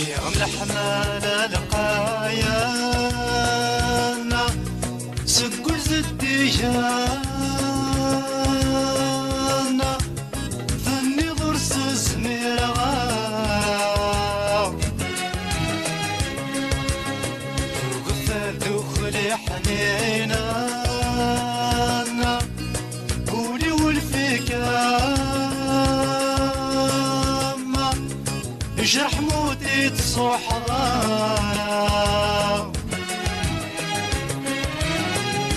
كيغم الحمالة لقايانا سكر زديانا ثني ضرس زميرها وقفة دخلي حنينا قولي والفكامة جرح موتي تصوح ضارا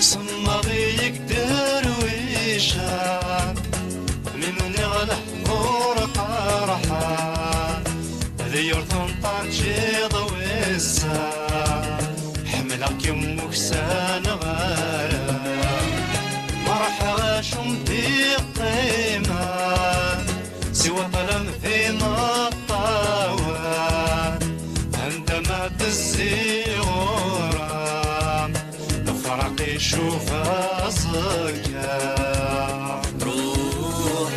صمغي يقدر ويشان من نغلح ورقة رحان ذي يرثن طاجيض ويسان حملك يمك سان غارا مرح غاشم في قيمة سوى طلم في مطاوان عندما تزيغورا نفرق يشوف أصقا روح روح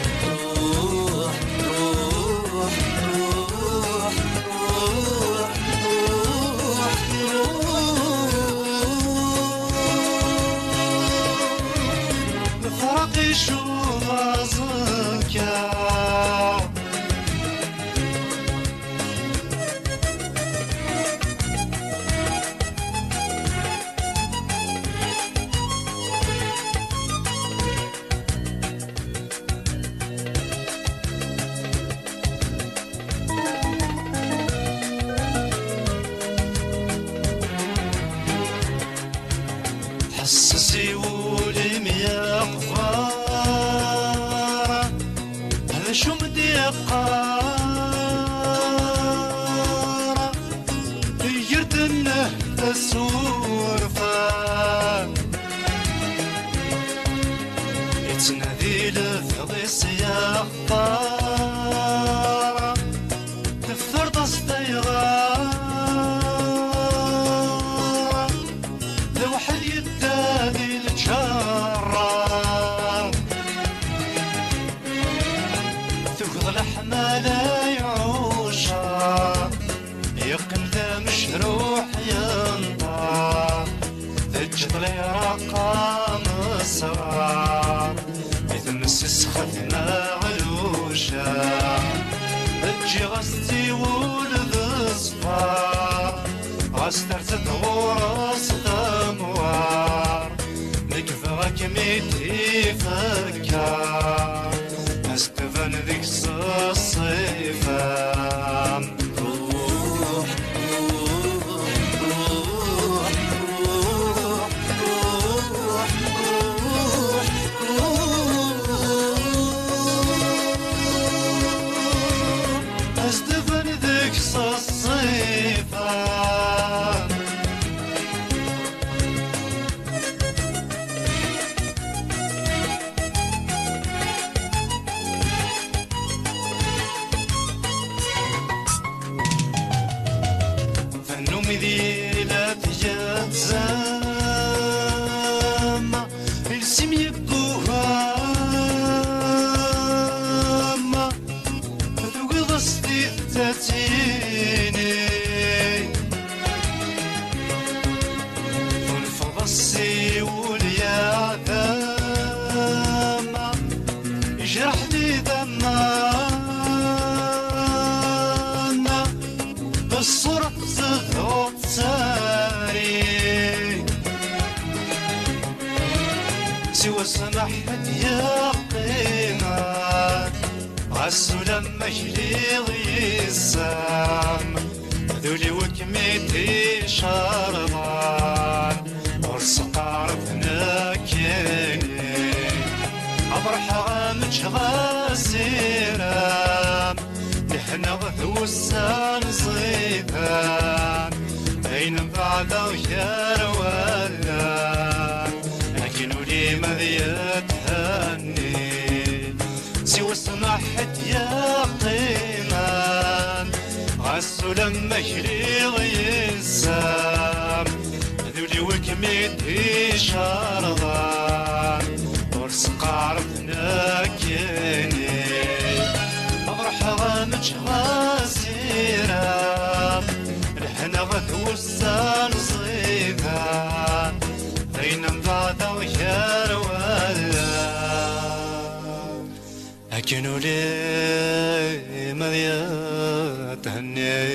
روح روح روح روح نفرق يشوف أصقا حسسي ولم يقفار هذا شو بدي قارة غيرت انه السورفة يتنادي لفظي سياقارة كثر تصديغارة لو حد يدادي الجارة تاخذ لحمة لا يعوشا يقن ذا مشروح ينطار تجد لي رقم السرار يتمسس ختمة علوشا تجي غستي ولد صفار غسترت غورس دموار نكفغك ميتي فكار استفن ذيك الصيفة روح روح روح روح روح روح استفن ذيك الصيفة ذي لا تجات زامة السم يبوهامة ذوق ضستي تاتيني والفضسي واليا ذامة يجرح لي ذمامة بالصورة زهوت ساري سوى سمحت يا قيمة غسو لما يليغ يسام ذولي وكميتي شربان ورسقار بناكيني أبرح غامج غاسيرام نحنا غثوسان صيفان أين بعد غير ولا لكن ولي مذيت هني سوى سمحت يا قيمان غسو لما يليغ يسام ذولي وكميتي شربان ورسقار بناكيني أبرح غامج غاسيرام كانوا لي مذيا تهني